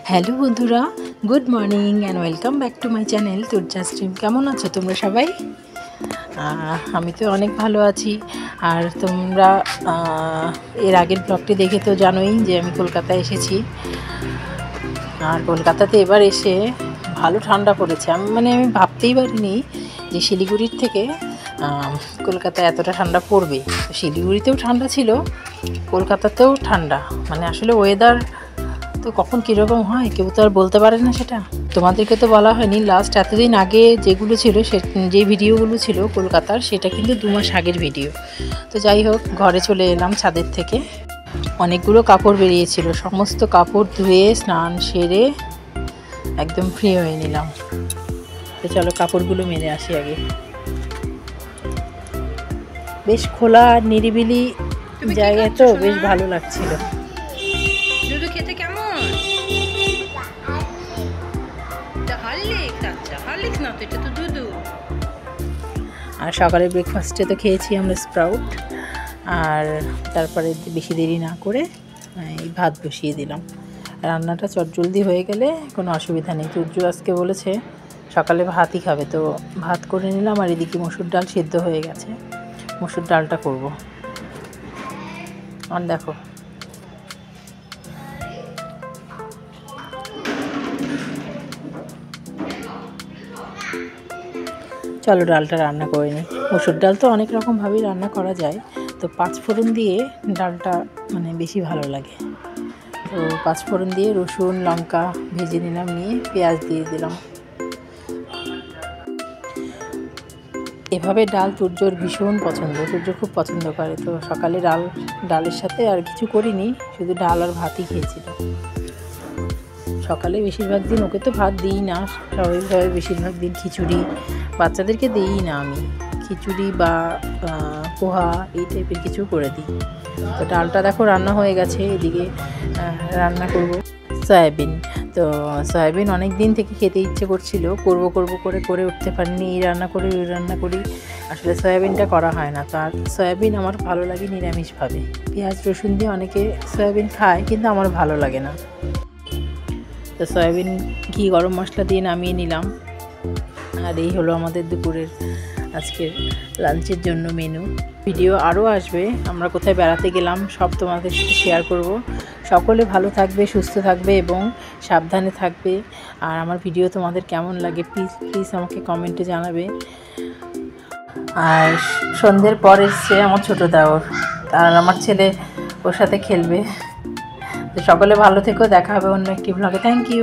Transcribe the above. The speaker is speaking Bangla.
হ্যালো বন্ধুরা, good morning and welcome back to my channel Turya Stream. কেমন আছো তোমরা সবাই? আমি তো অনেক ভালো আছি। আর তোমরা এর আগের ব্লগটি দেখে তো জানোই যে আমি কলকাতায় এসেছি। আর কলকাতাতে এবার এসে ভালো ঠান্ডা পড়েছে। আমি ভাবতেই পারিনি যে শিলিগুড়ির থেকে কলকাতায় এতটা ঠান্ডা পড়বে। শিলিগুড়িতেও ঠান্ডা ছিল, কলকাতাতেও ঠান্ডা। আসলে ওয়েদার তো কখন কীরকম হয় কেউ তো আর বলতে পারে না। সেটা তোমাদেরকে তো বলা হয়নি। লাস্ট এতদিন আগে যেগুলো ছিল, যে ভিডিওগুলো ছিল কলকাতার, সেটা কিন্তু 2 মাস আগের ভিডিও। তো যাই হোক, ঘরে চলে এলাম ছাদের থেকে। অনেকগুলো কাপড় বেরিয়েছিল, সমস্ত কাপড় ধুয়ে স্নান সেরে একদম ফ্রি হয়ে নিলাম। তো চলো কাপড়গুলো মেলে আসি আগে। বেশ খোলা আর নিরিবিলি জায়গা, তো বেশ ভালো লাগছিল। দুধু খেতে কেমন? হরলিক্স না তো, এটা তো দুধু। আর সকালে ব্রেকফাস্টে তো খেয়েছি আমরা স্প্রাউট। আর তারপরে বেশি দেরি না করে এই ভাত বসিয়ে দিলাম। রান্নাটা চটজলদি হয়ে গেলে কোনো অসুবিধা নেই। তুর্য আজকে বলেছে সকালে ভাতই খাবে, তো ভাত করে নিলাম। আর এদিকে মসুর ডাল সিদ্ধ হয়ে গেছে, মসুর ডালটা করব। আর দেখো, চলো ডালটা রান্না করে নিই। মসুর ডাল তো অনেক রকমভাবেই রান্না করা যায়, তো 5 ফোড়ন দিয়ে ডালটা বেশি ভালো লাগে। তো 5 ফোড়ন দিয়ে রসুন লঙ্কা ভেজে নিলাম, নিয়ে পেঁয়াজ দিয়ে দিলাম। এভাবে ডাল তুর্যর ভীষণ পছন্দ, তুর্য খুব পছন্দ করে। তো সকালে ডালের সাথে আর কিছু করিনি, শুধু ডাল আর ভাতই খেয়েছিল। সকালে বেশিরভাগ দিন ওকে তো ভাত দিই না, স্বাভাবিকভাবে বেশিরভাগ দিন খিচুড়ি, বাচ্চাদেরকে দিই না আমি। খিচুড়ি বা পোহা এই টাইপের কিছু করে দিই। তো ডালটা দেখো রান্না হয়ে গেছে। এদিকে রান্না করব সয়াবিন। তো সয়াবিন অনেক দিন থেকে খেতে ইচ্ছে করছিল, করব করে উঠতে পারিনি। এই রান্না করি ওই রান্না করি, আসলে সয়াবিনটা করা হয় না। তো আর সয়াবিন আমার ভালো লাগে নিরামিষভাবে। পেঁয়াজ রসুন দিয়ে অনেকে সয়াবিন খায়, কিন্তু আমার ভালো লাগে না। তো সয়াবিন ঘি গরম মশলা দিয়ে নামিয়ে নিলাম। আর এই হলো আমাদের দুপুরের আজকের লাঞ্চের জন্য মেনু। ভিডিও আরও আসবে, আমরা কোথায় বেড়াতে গেলাম সব তোমাদের সাথে শেয়ার করব। সকলে ভালো থাকবে, সুস্থ থাকবে এবং সাবধানে থাকবে। আর আমার ভিডিও তোমাদের কেমন লাগে প্লিজ আমাকে কমেন্টে জানাবে। আর সন্ধ্যের পর এসছে আমার ছোটো দেওর, আর আমার ছেলে ওর সাথে খেলবে। তো সকলে ভালো থেকো, দেখা হবে অন্য একটি ব্লগে। Thank you.